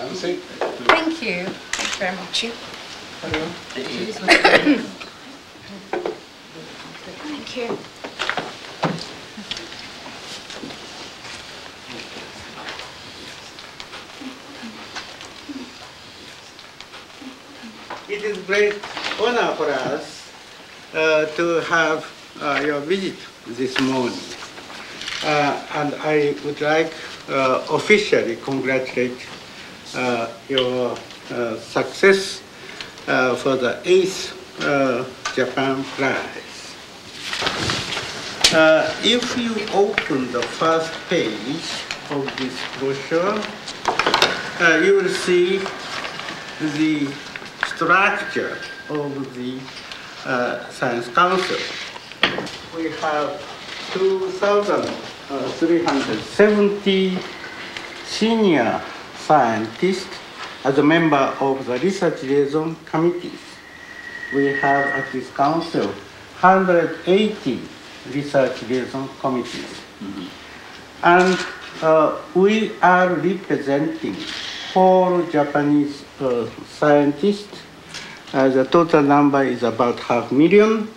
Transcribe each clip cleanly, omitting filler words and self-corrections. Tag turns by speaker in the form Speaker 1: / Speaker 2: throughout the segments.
Speaker 1: Thank you. Thank you very much. Thank you.
Speaker 2: It is great honor for us to have your visit this morning. And I would like officially congratulate your success for the 8th Japan Prize. If you open the first page of this brochure, you will see the structure of the Science Council. We have 2,370 senior scientists as a member of the research liaison committees. We have at this council 180 research liaison committees. And we are representing 4 Japanese scientists. The total number is about 500,000,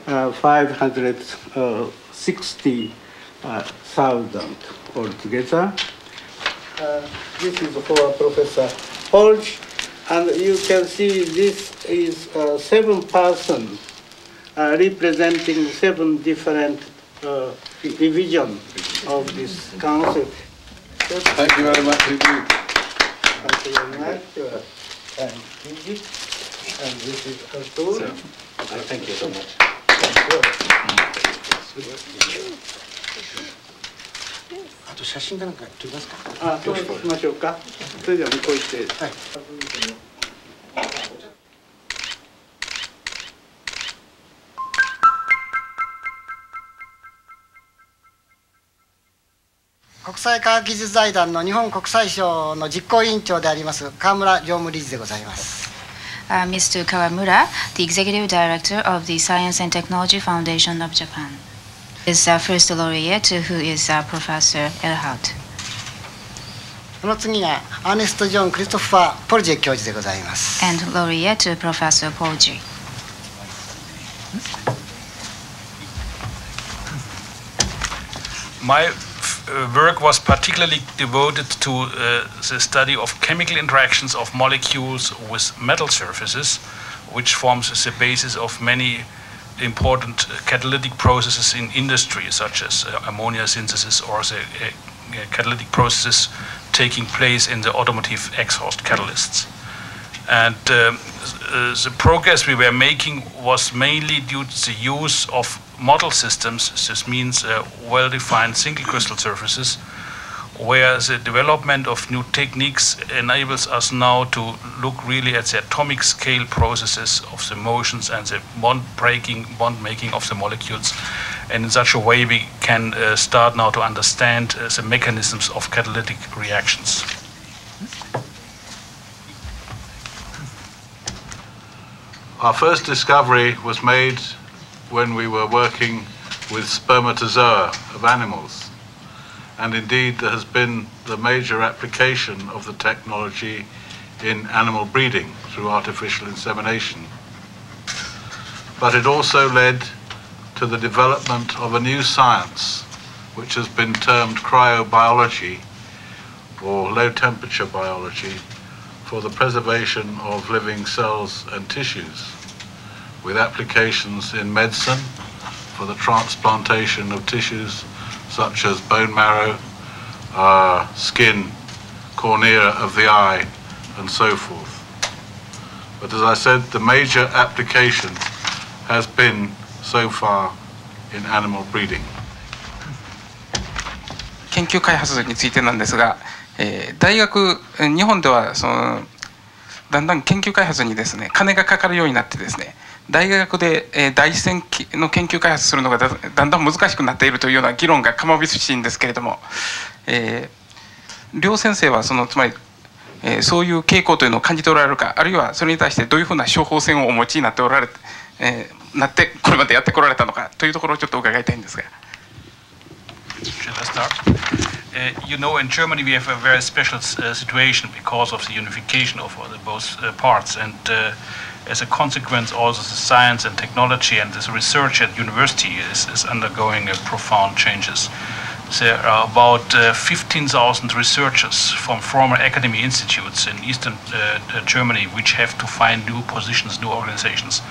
Speaker 2: 560,000 altogether. This is for Professor Holch, and you can see this is 7 persons representing 7 different divisions of this council.
Speaker 3: Thank you very much indeed.
Speaker 2: Thank you very much. And this is Arthur.
Speaker 3: Thank you so much.
Speaker 2: Thank you.
Speaker 3: あと写真かなんか撮りますか。
Speaker 2: そうしましょうか。それでは向こう行って。はい。
Speaker 4: 国際科学技術財団の日本国際賞の実行委員長であります川村常務理事でございます。
Speaker 5: Mr. Kawamura, the Executive Director of the Science and Technology Foundation of Japan, is first laureate who is Professor Earhart.
Speaker 4: その次がアーネスト・ジョン・クリストファー・ポルジェ教授でございます。
Speaker 5: And laureate Professor Polji.
Speaker 6: My work was particularly devoted to the study of chemical interactions of molecules with metal surfaces, which forms the basis of many important catalytic processes in industry, such as ammonia synthesis or the catalytic processes taking place in the automotive exhaust catalysts. And the progress we were making was mainly due to the use of model systems. This means well-defined single crystal surfaces, where the development of new techniques enables us now to look really at the atomic scale processes of the motions and the bond making of the molecules. And in such a way we can start now to understand the mechanisms of catalytic reactions.
Speaker 7: Our first discovery was made when we were working with spermatozoa of animals. And indeed, there has been the major application of the technology in animal breeding through artificial insemination. But it also led to the development of a new science, which has been termed cryobiology, or low-temperature biology, for the preservation of living cells and tissues, with applications in medicine for the transplantation of tissues such as bone marrow, skin, cornea of the eye, and so forth. But as I said, the major application has been so far in animal breeding.
Speaker 8: 研究開発についてなんですが、大学、日本ではだんだん研究開発にですね、金がかかるようになってですね、大学で第一線の研究開発するのがだんだん難しくなっているというような議論がかまびつしいんですけれども、両先生はつまり、そういう傾向というのを感じておられるか、あるいはそれに対してどういうふうな処方箋をお持ちになっておられて、これまでやってこられたのかというところをちょっと伺いたいんですが。
Speaker 6: Shall I start? you know, in Germany we have a very special situation because of the unification of both parts, and as a consequence, also the science and technology and this research at university is undergoing profound changes. There are about 15,000 researchers from former academy institutes in Eastern Germany which have to find new positions, new organizations.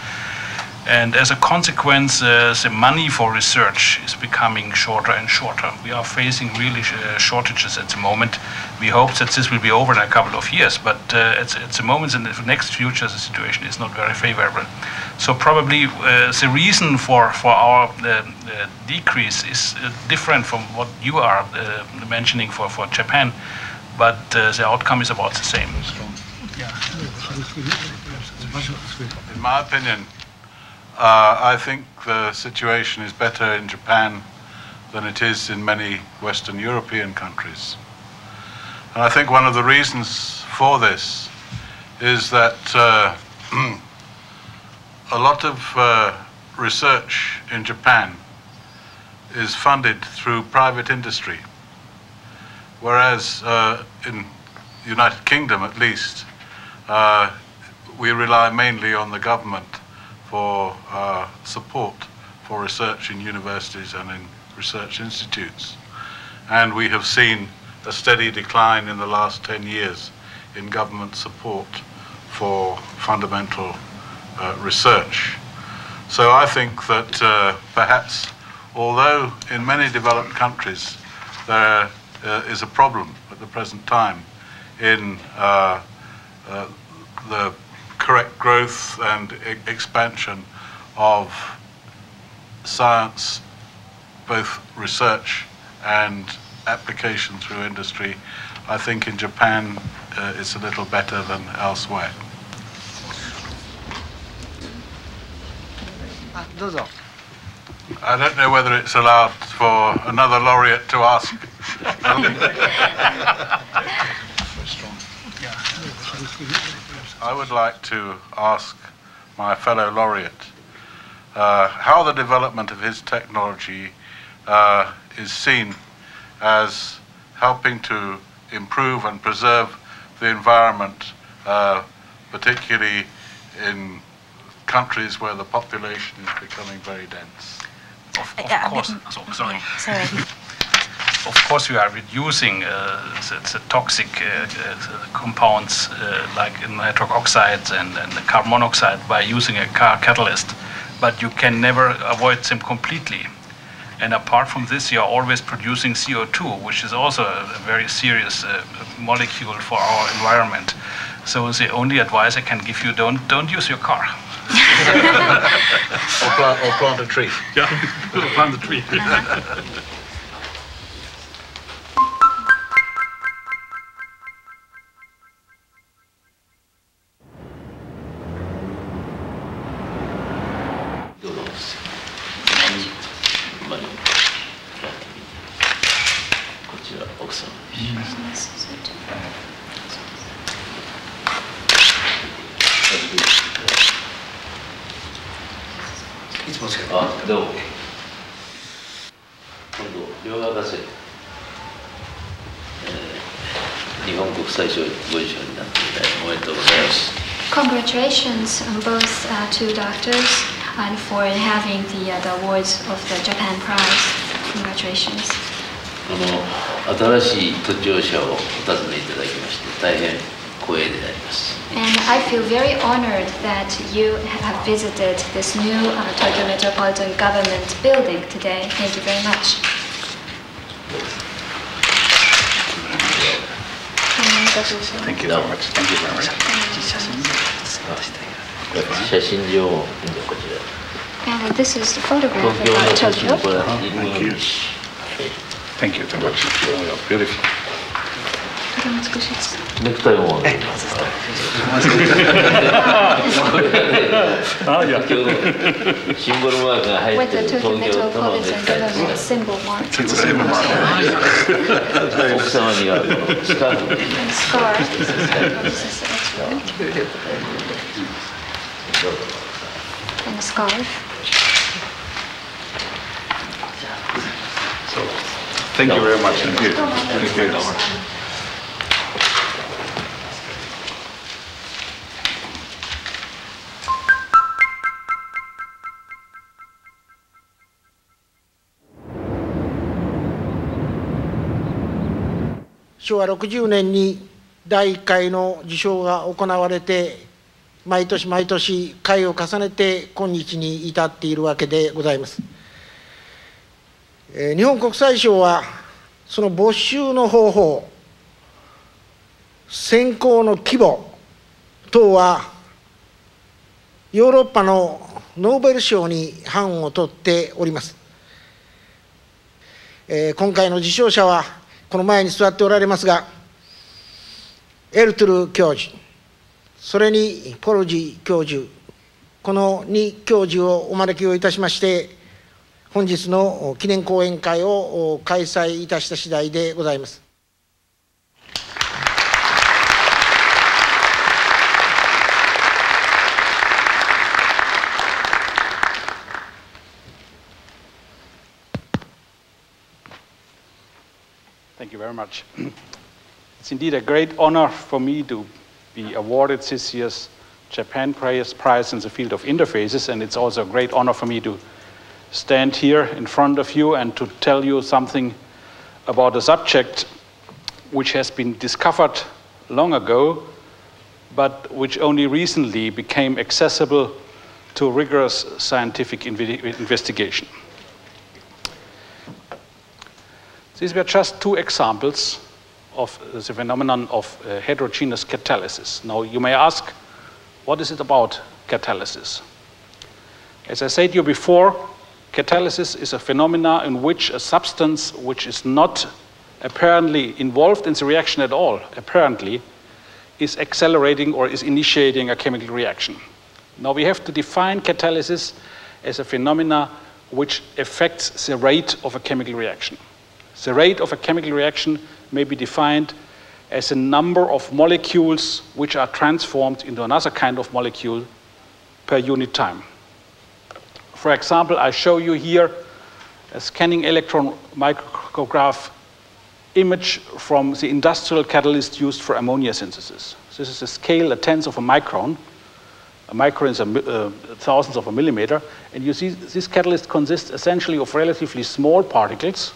Speaker 6: And as a consequence, the money for research is becoming shorter and shorter. We are facing really shortages at the moment. We hope that this will be over in a couple of years, but at the moment, in the next future, the situation is not very favorable. So probably the reason for our decrease is different from what you are mentioning for Japan, but the outcome is about the same.
Speaker 7: In my opinion, I think the situation is better in Japan than it is in many Western European countries. And I think one of the reasons for this is that a lot of research in Japan is funded through private industry, whereas in the United Kingdom at least, we rely mainly on the government for support for research in universities and in research institutes. And we have seen a steady decline in the last 10 years in government support for fundamental research. So I think that perhaps, although in many developed countries there is a problem at the present time in the correct growth and expansion of science, both research and application through industry, I think in Japan it's a little better than elsewhere.
Speaker 4: どうぞ。
Speaker 7: I don't know whether it's allowed for another laureate to ask. I would like to ask my fellow laureate how the development of his technology is seen as helping to improve and preserve the environment, particularly in countries where the population is becoming very dense.
Speaker 6: Of course, Of course, we are reducing the toxic compounds like nitric oxides and the carbon monoxide by using a car catalyst, but you can never avoid them completely. And apart from this, you are always producing CO2, which is also a very serious molecule for our environment. So the only advice I can give you: don't use your car.
Speaker 7: or plant a tree.
Speaker 6: Yeah, plant a tree.
Speaker 5: Congratulations on both two doctors and for having the awards of the Japan Prize. Congratulations.
Speaker 9: 新しい途上者をお尋ねいただきまして大変光栄であります。
Speaker 5: And I feel very honored that you have visited this new Tokyo Metropolitan Government building today. Thank you very much.
Speaker 6: Thank you very much. Thank you very much.
Speaker 9: 写真上こちら。
Speaker 5: And this is the photograph
Speaker 9: 東京の
Speaker 5: of
Speaker 9: 写真
Speaker 5: Tokyo.
Speaker 9: これはイルミネーション
Speaker 6: Thank you very much. Beautiful.
Speaker 9: ネクタイも先ほどシンボルマークが入っ
Speaker 5: With
Speaker 9: て
Speaker 5: the
Speaker 9: る
Speaker 5: Tokyo
Speaker 9: 東京都のネ
Speaker 5: Metropolitan
Speaker 9: クタイです
Speaker 5: Government symbol mark.
Speaker 9: 奥様にはスカーフ
Speaker 5: And scarf. This is extra. And a scarf.
Speaker 7: Thank you very much indeed. Thank you.
Speaker 4: 昭和60年に第1回の受賞が行われて、毎年毎年回を重ねて今日に至っているわけでございます。日本国際賞はその募集の方法、選考の規模等はヨーロッパのノーベル賞に範を取っております。今回の受賞者はこの前に座っておられますが、エルトゥル教授、それにポルジ教授、この2教授をお招きをいたしまして、本日の記念講演会を開催いたした次第でございます。
Speaker 6: Thank you very much. It's indeed a great honor for me to be awarded this year's JapanPrize in the field of interfaces, and it's also a great honor for me to stand here in front of you and to tell you something about a subject which has been discovered long ago, but which only recently became accessible to rigorous scientific investigation. These were just two examples of the phenomenon of heterogeneous catalysis. Now, you may ask, what is it about catalysis? As I said to you before, catalysis is a phenomenon in which a substance which is not apparently involved in the reaction at all, apparently, is accelerating or is initiating a chemical reaction. Now, we have to define catalysis as a phenomena which affects the rate of a chemical reaction. The rate of a chemical reaction may be defined as a number of molecules which are transformed into another kind of molecule per unit time. For example, I show you here a scanning electron micrograph image from the industrial catalyst used for ammonia synthesis. This is a scale, a tenth of a micron. A micron is a thousandth of a millimeter. And you see this catalyst consists essentially of relatively small particles,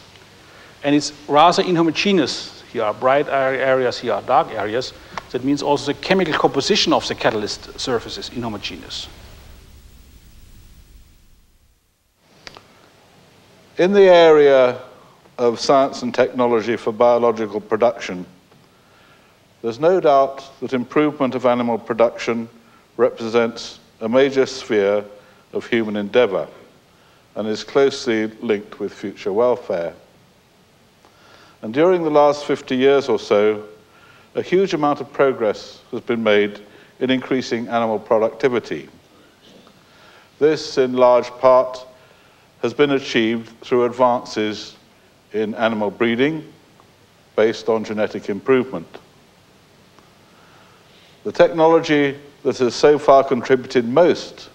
Speaker 6: and it's rather inhomogeneous. Here are bright areas, here are dark areas. That means also the chemical composition of the catalyst surface is inhomogeneous.
Speaker 7: In the area of science and technology for biological production, there's no doubt that improvement of animal production represents a major sphere of human endeavor and is closely linked with future welfare. And during the last 50 years or so, a huge amount of progress has been made in increasing animal productivity. This, in large part, has been achieved through advances in animal breeding based on genetic improvement. The technology that has so far contributed most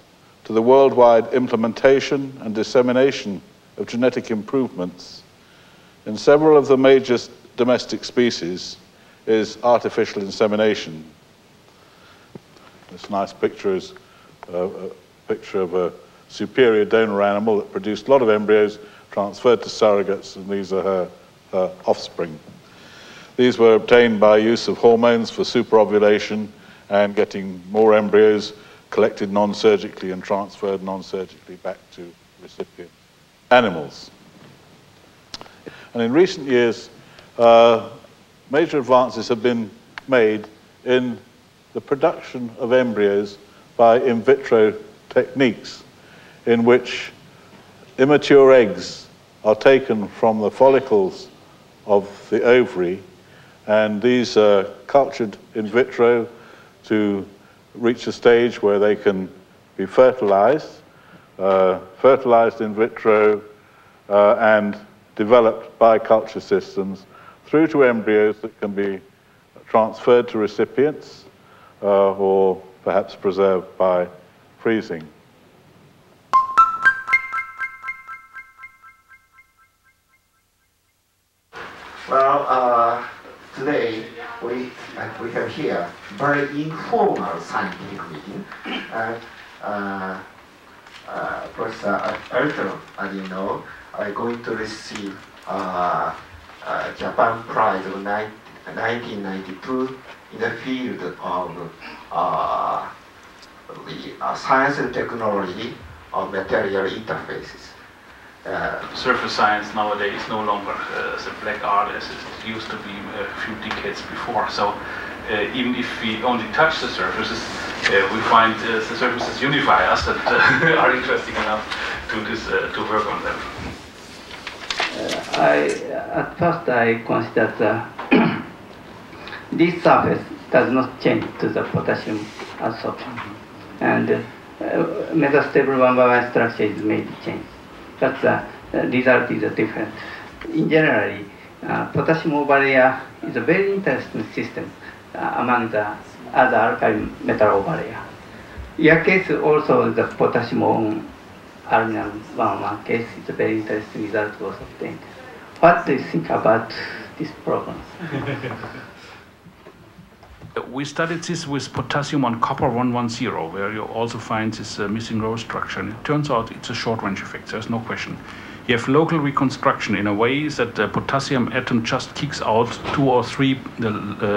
Speaker 7: to the worldwide implementation and dissemination of genetic improvements in several of the major domestic species is artificial insemination. This nice picture is a picture of a superior donor animal that produced a lot of embryos, transferred to surrogates, and these are her offspring. These were obtained by use of hormones for superovulation and getting more embryos collected non-surgically and transferred non-surgically back to recipient animals. And in recent years, major advances have been made in the production of embryos by in vitro techniques in which immature eggs are taken from the follicles of the ovary, and these are cultured in vitro to reach a stage where they can be fertilized, fertilized in vitro, and developed by culture systems through to embryos that can be transferred to recipients or perhaps preserved by freezing.
Speaker 4: we have here very informal scientific meeting. Professor Elton, as you know, are going to receive JapanPrize of 1992 in the field of the science and technology of material interfaces.
Speaker 6: Surface science nowadays is no longer as a black art as it used to be a few decades before. So even if we only touch the surfaces, we find the surfaces unify us and are interesting enough to work on them.
Speaker 10: At first I considered this surface does not change to the potassium adsorption, and metastable one-by-one structure is made change. But the result is different. In general, potassium barrier is a very interesting system among the other alkali metal barrier. In your case, also the potassium on aluminum 1-1 case is a very interesting result was obtained. What do you think about this problem?
Speaker 6: We studied this with potassium on copper 110, where you also find this missing row structure. And it turns out it's a short-range effect, there's no question. You have local reconstruction in a way that the potassium atom just kicks out 2 or 3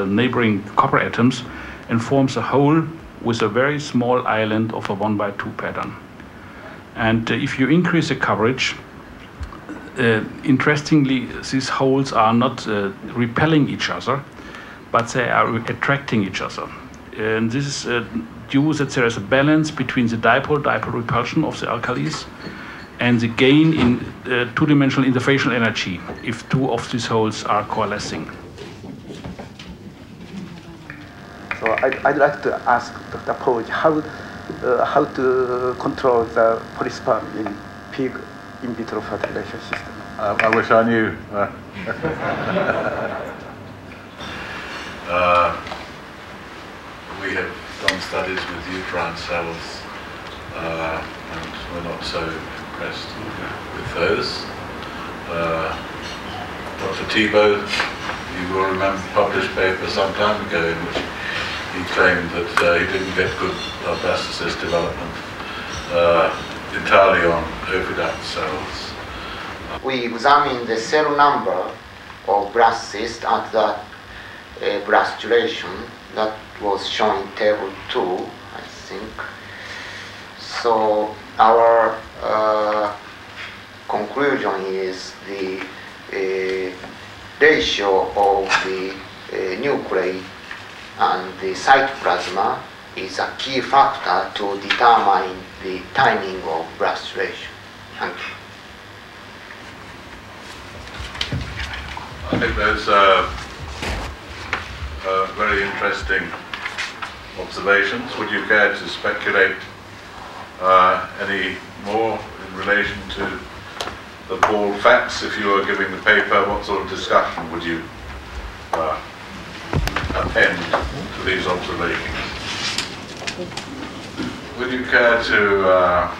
Speaker 6: neighboring copper atoms and forms a hole with a very small island of a 1x2 pattern. And if you increase the coverage, interestingly, these holes are not repelling each other, but they are attracting each other. And this is due that there is a balance between the dipole-dipole repulsion of the alkalis and the gain in two-dimensional interfacial energy if 2 of these holes are coalescing.
Speaker 11: So I'd like to ask Dr. Poj how to control the polysperm in pig in vitro fertilization system.
Speaker 7: I wish I knew. We have done studies with uterine cells, and we're not so impressed with those. Dr. Thibault, you will remember, published a paper some time ago in which he claimed that he didn't get good blastocyst development entirely on oviduct cells.
Speaker 4: We examined the cell number of blastocysts at the blastulation that was shown in table 2, I think. So our conclusion is the ratio of the nuclei and the cytoplasma is a key factor to determine the timing of blastulation. Thank you.
Speaker 7: I think those very interesting observations. Would you care to speculate any more in relation to the bald facts? If you were giving the paper, what sort of discussion would you append to these observations? Would you care to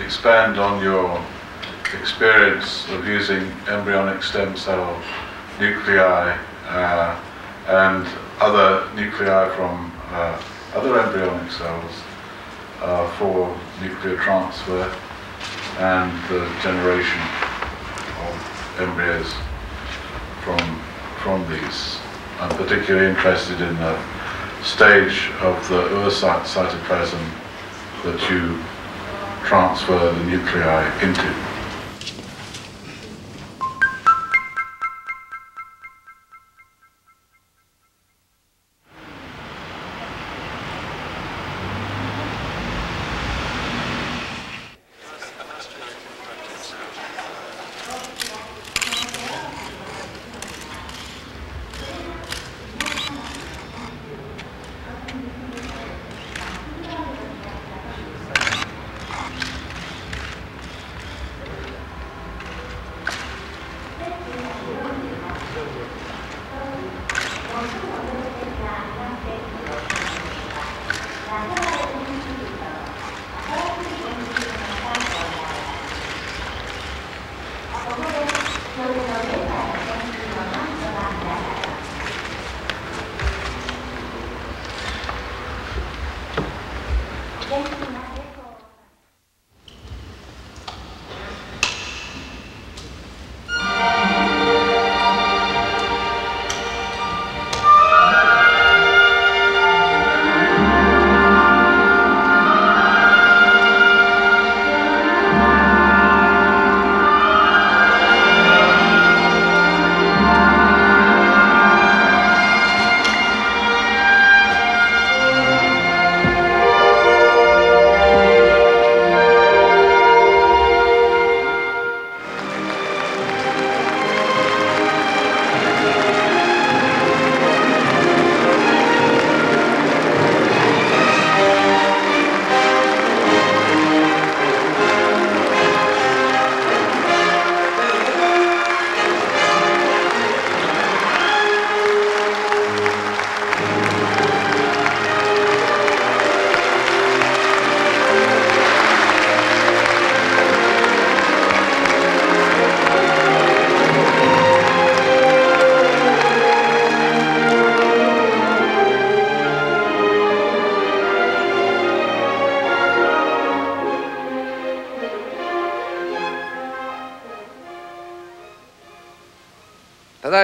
Speaker 7: expand on your experience of using embryonic stem cell nuclei and other nuclei from other embryonic cells for nuclear transfer and the generation of embryos from these? I'm particularly interested in the stage of the oocyte cytoplasm that you transfer the nuclei into.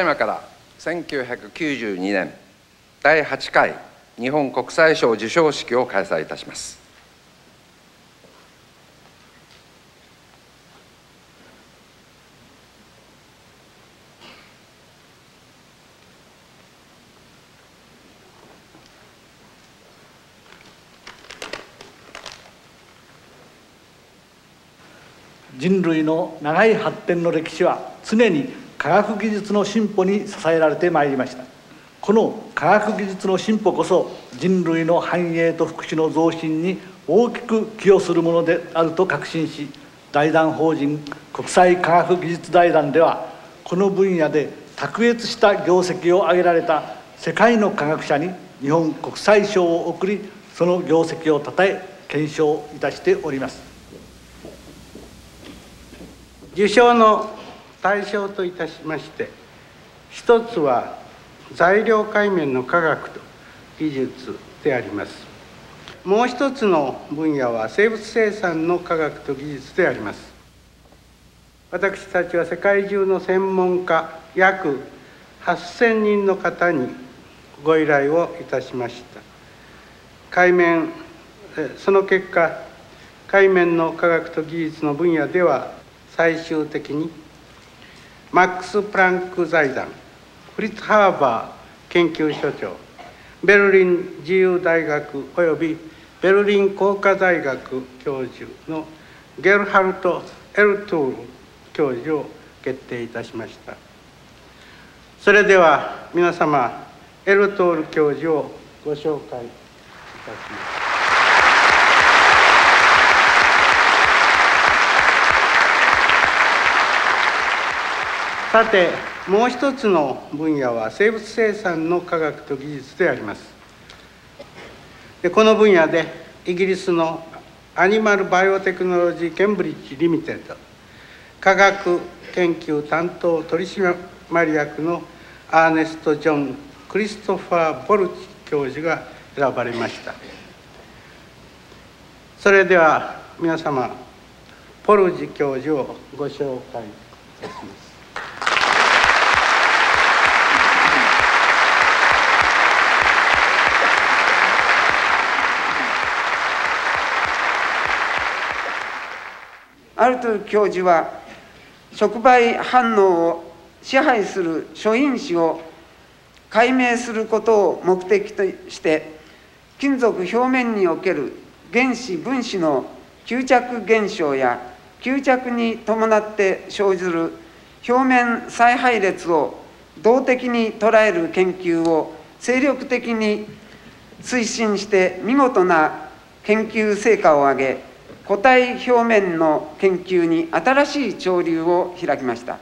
Speaker 12: 今から1992年第8回日本国際賞授賞式を開催いたします。
Speaker 13: 人類の長い発展の歴史は常に科学技術の進歩に支えられてまいりました。この科学技術の進歩こそ人類の繁栄と福祉の増進に大きく寄与するものであると確信し、財団法人国際科学技術財団ではこの分野で卓越した業績を挙げられた世界の科学者に日本国際賞を贈り、その業績をたたえ顕彰いたしております。
Speaker 2: 受賞の対象といたしまして、一つは材料界面の科学と技術であります。もう一つの分野は生物生産の科学と技術であります。私たちは世界中の専門家約8000人の方にご依頼をいたしました。その結果、界面の科学と技術の分野では最終的にマックス・プランク財団、フリッツ・ハーバー研究所長、ベルリン自由大学およびベルリン工科大学教授のゲルハルト・エルトゥール教授を決定いたしました。それでは皆様、エルトゥール教授をご紹介いたします。さて、もう一つの分野は生物生産の科学と技術であります。この分野でイギリスのアニマルバイオテクノロジーケンブリッジリミテッド科学研究担当取締役のアーネスト・ジョン・クリストファー・ボルチ教授が選ばれました。それでは皆様、ポルジ教授をご紹介いたします。
Speaker 14: アルトゥ教授は触媒反応を支配する諸因子を解明することを目的として金属表面における原子分子の吸着現象や吸着に伴って生じる表面再配列を動的に捉える研究を精力的に推進して見事な研究成果を上げ、固体表面の研究に新しい潮流を開きました。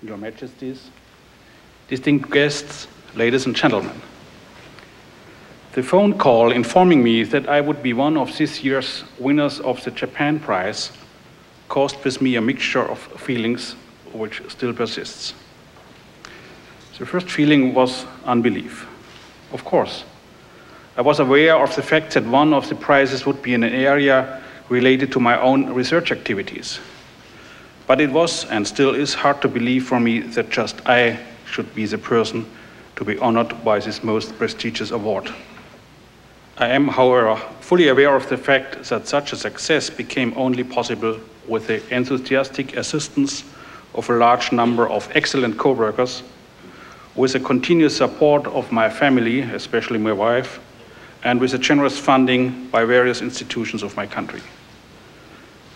Speaker 6: Your Majesties, distinguished guests, ladies and gentlemen. The phone call informing me that I would be one of this year's winners of the JapanPrize caused with me a mixture of feelings which still persists. The first feeling was unbelief. Of course, I was aware of the fact that one of the prizes would be in an area related to my own research activities. But it was and still is hard to believe for me that just I should be the person to be honored by this most prestigious award. I am, however, fully aware of the fact that such a success became only possible with the enthusiastic assistance of a large number of excellent co-workers, with the continuous support of my family, especially my wife, and with the generous funding by various institutions of my country.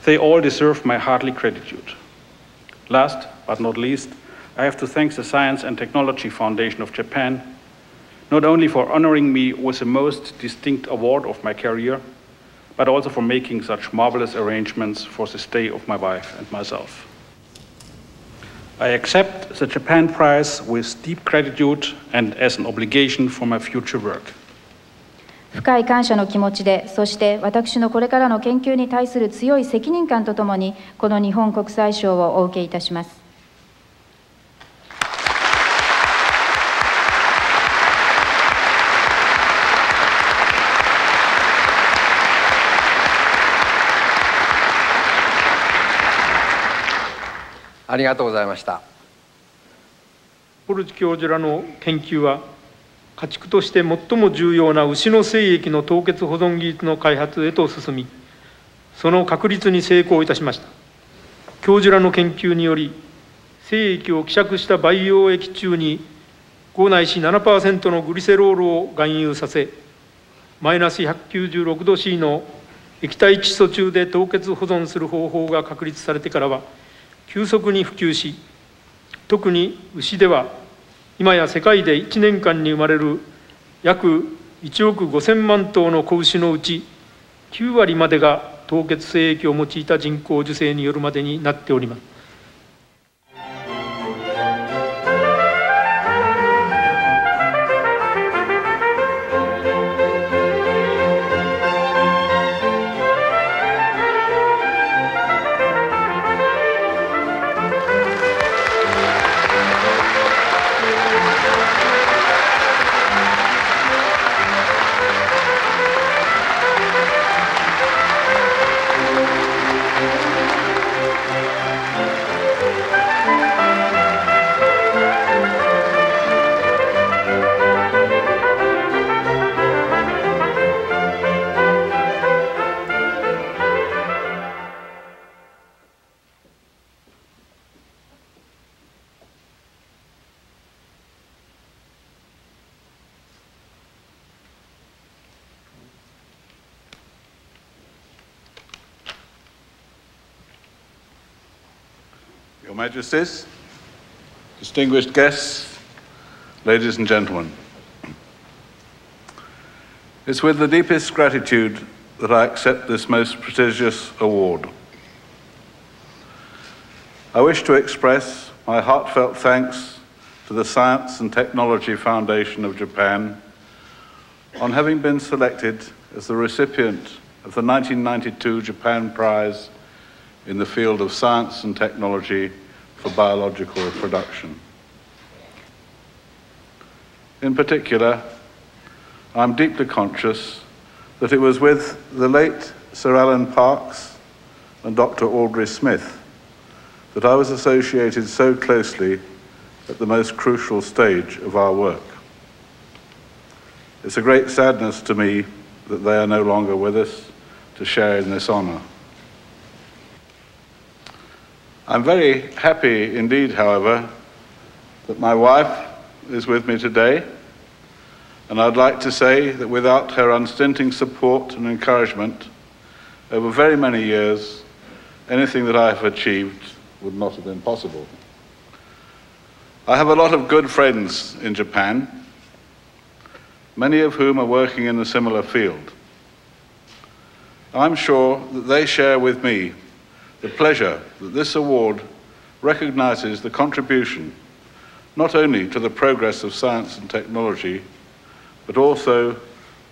Speaker 6: They all deserve my hearty gratitude. Last but not least, I have to thank the Science and Technology Foundation of Japan, not only for honoring me with the most distinct award of my career, but also for making such marvelous arrangements for the stay of my wife and myself. I accept the Japan Prize with deep gratitude and as an obligation for my future work.
Speaker 15: 深い感謝の気持ちで、そして私のこれからの研究に対する強い責任感とともに、この日本国際賞をお受けいたします。
Speaker 12: ありがとうございました。
Speaker 16: ポルジ教授らの研究は、家畜として最も重要な牛の精液の凍結保存技術の開発へと進み、その確立に成功いたしました。教授らの研究により、精液を希釈した培養液中に5ないし 7% のグリセロールを含有させ、マイナス196度 C の液体窒素中で凍結保存する方法が確立されてからは、急速に普及し、特に牛では今や世界で1年間に生まれる約1億5000万頭の子牛のうち9割までが凍結精液を用いた人工授精によるまでになっております。
Speaker 7: Your Majesties, distinguished guests, ladies and gentlemen. It's with the deepest gratitude that I accept this most prestigious award. I wish to express my heartfelt thanks to the Science and Technology Foundation of Japan on having been selected as the recipient of the 1992 Japan Prize in the field of science and technology for biological production. In particular, I'm deeply conscious that it was with the late Sir Alan Parkes and Dr. Audrey Smith that I was associated so closely at the most crucial stage of our work. It's a great sadness to me that they are no longer with us to share in this honor. I'm very happy indeed, however, that my wife is with me today, and I'd like to say that without her unstinting support and encouragement over very many years, anything that I have achieved would not have been possible. I have a lot of good friends in Japan, many of whom are working in a similar field. I'm sure that they share with me the pleasure that this award recognizes the contribution not only to the progress of science and technology, but also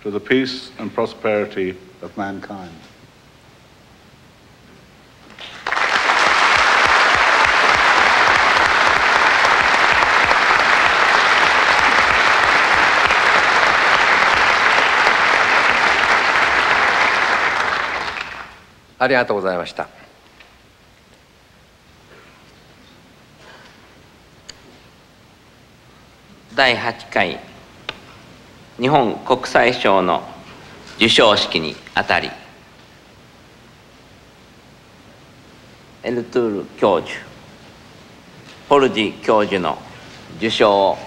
Speaker 7: to the peace and prosperity of mankind.
Speaker 12: Thank you. ありがとうございました。
Speaker 17: 第8回日本国際賞の授賞式にあたり、エルトゥール教授、ポルジ教授の受賞を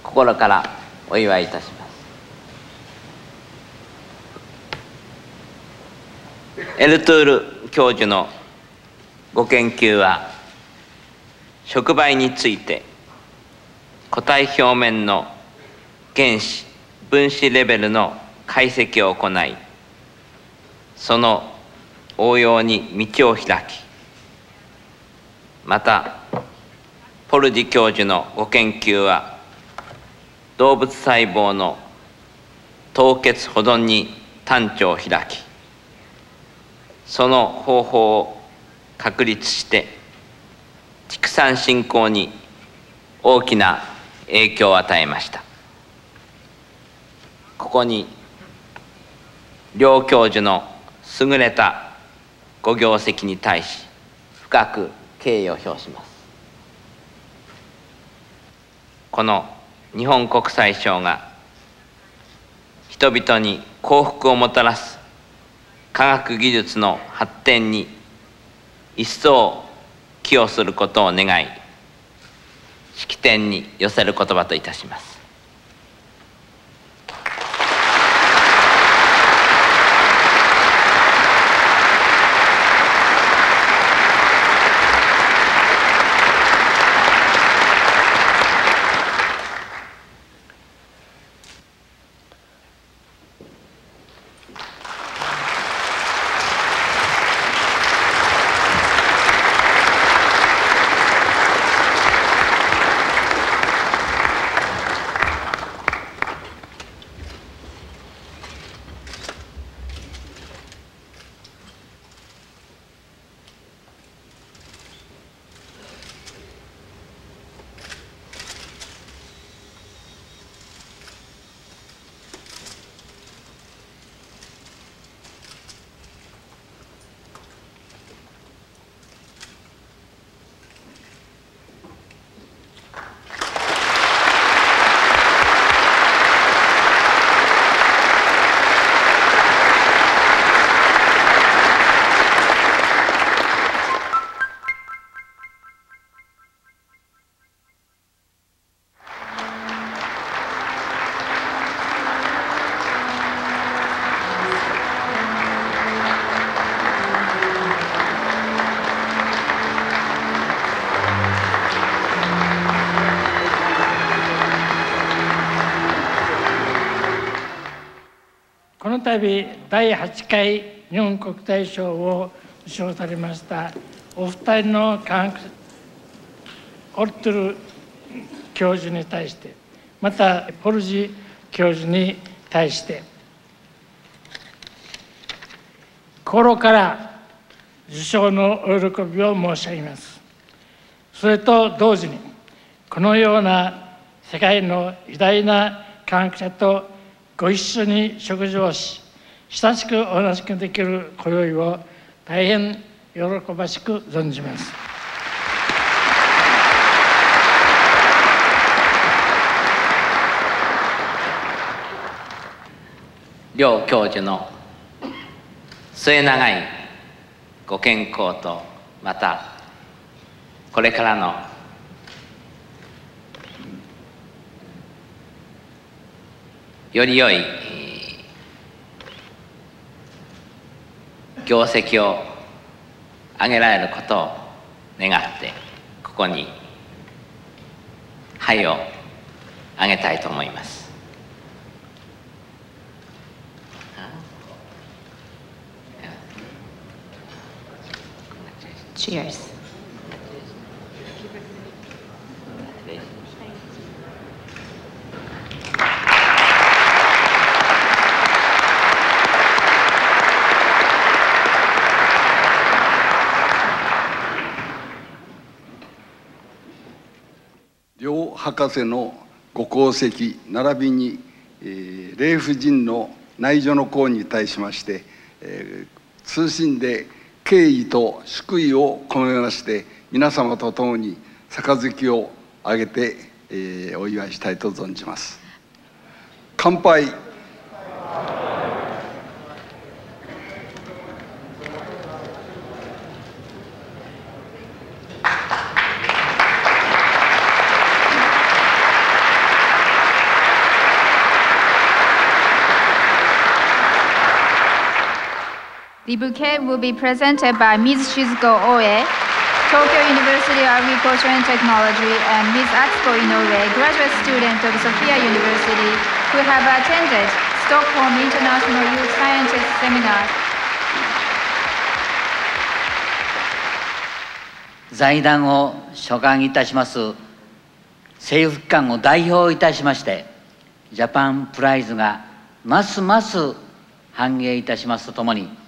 Speaker 17: 心からお祝いいたします。エルトゥール教授のご研究は、触媒について固体表面の原子分子レベルの解析を行い、その応用に道を開き、またポルジ教授のご研究は、動物細胞の凍結保存に端緒を開き、その方法を確立して畜産振興に大きな影響を与えました。ここに両教授の優れたご業績に対し深く敬意を表します。この日本国際賞が人々に幸福をもたらす科学技術の発展に一層寄与することを願い、式典に寄せる言葉といたします。
Speaker 18: この度第8回日本国体賞を受賞されましたお二人の科学オルトゥル教授に対して、またポルジ教授に対して心から受賞のお喜びを申し上げます。それと同時に、このような世界の偉大な科学者とご一緒に食事をし、親しくお話ができる今宵を大変喜ばしく存じます。
Speaker 17: 両教授の末永いご健康と、またこれからのより良い業績を上げられることを願って、ここに杯をあげたいと思います。
Speaker 5: Cheers.
Speaker 19: 両博士のご功績並びに、霊婦人の内助の功に対しまして、謹んで敬意と祝意を込めまして、皆様と共に杯をあげて、お祝いしたいと存じます。乾杯。
Speaker 15: The bouquet will be presented by Ms. Shizuko Oe, Tokyo University of Agriculture and Technology, and Ms. Atsuko Inoue, graduate student of Sophia University, who have attended Stockholm International Youth Scientist Seminar.
Speaker 20: 財団を所管いたします政府機関を代表いたしまして、ジャパンプライズがますます繁栄いたしますとともに、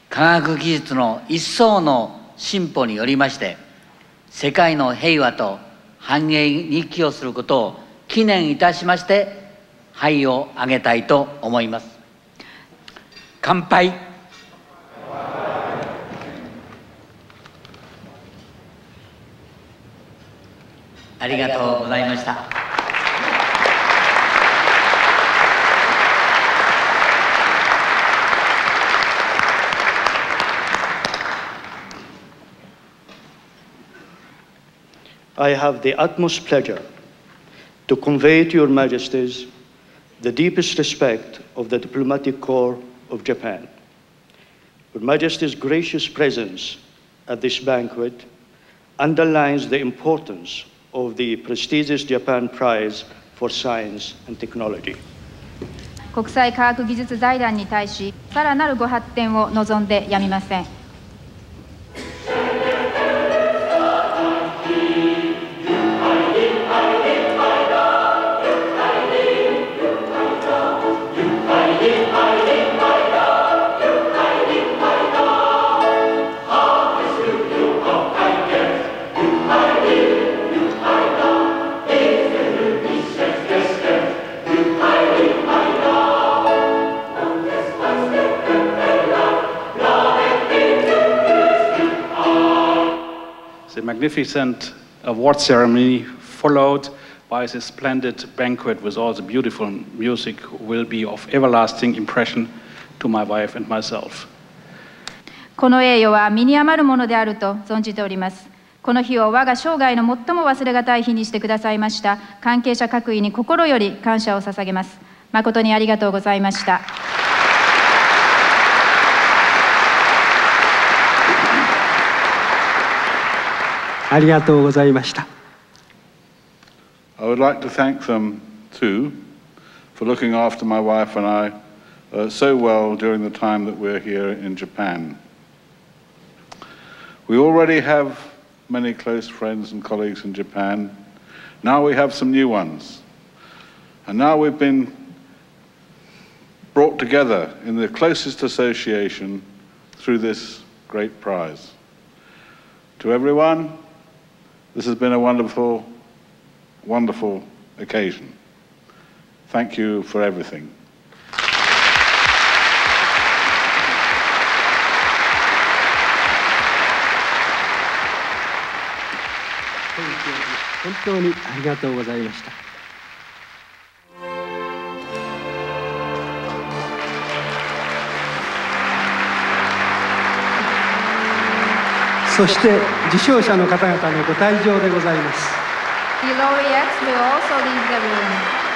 Speaker 20: 科学技術の一層の進歩によりまして、世界の平和と繁栄に寄与することを祈念いたしまして、杯をあげたいと思います。乾杯。ありがとうございました。
Speaker 21: I have the utmost pleasure to convey to Your Majesties the deepest respect of the diplomatic corps of Japan. Your Majesty's gracious presence at this banquet underlines the importance of the prestigious Japan Prize for Science and Technology.
Speaker 15: 国際科学技術財団に対し、さらなるご発展を望んでやみません。
Speaker 6: The magnificent award ceremony, followed by this splendid banquet with all the beautiful music, will be of everlasting impression to my wife and myself.
Speaker 15: この栄誉は身に余るものであると存じております。この日を我が生涯の最も忘れがたい日にしてくださいました関係者各位に心より感謝を捧げます。誠にありがとうございました。
Speaker 2: ありがとうございました。
Speaker 7: I would like to thank them too for looking after my wife and I so well during the time that we're here in Japan. We already have many close friends and colleagues in Japan. Now we have some new ones. And now we've been brought together in the closest association through this great prize. To everyone, this has been a wonderful, wonderful occasion. Thank you for everything.
Speaker 2: 本当にありがとうございました。そして受賞者の方々のご退場でございます。
Speaker 15: The laureates will also leave the room.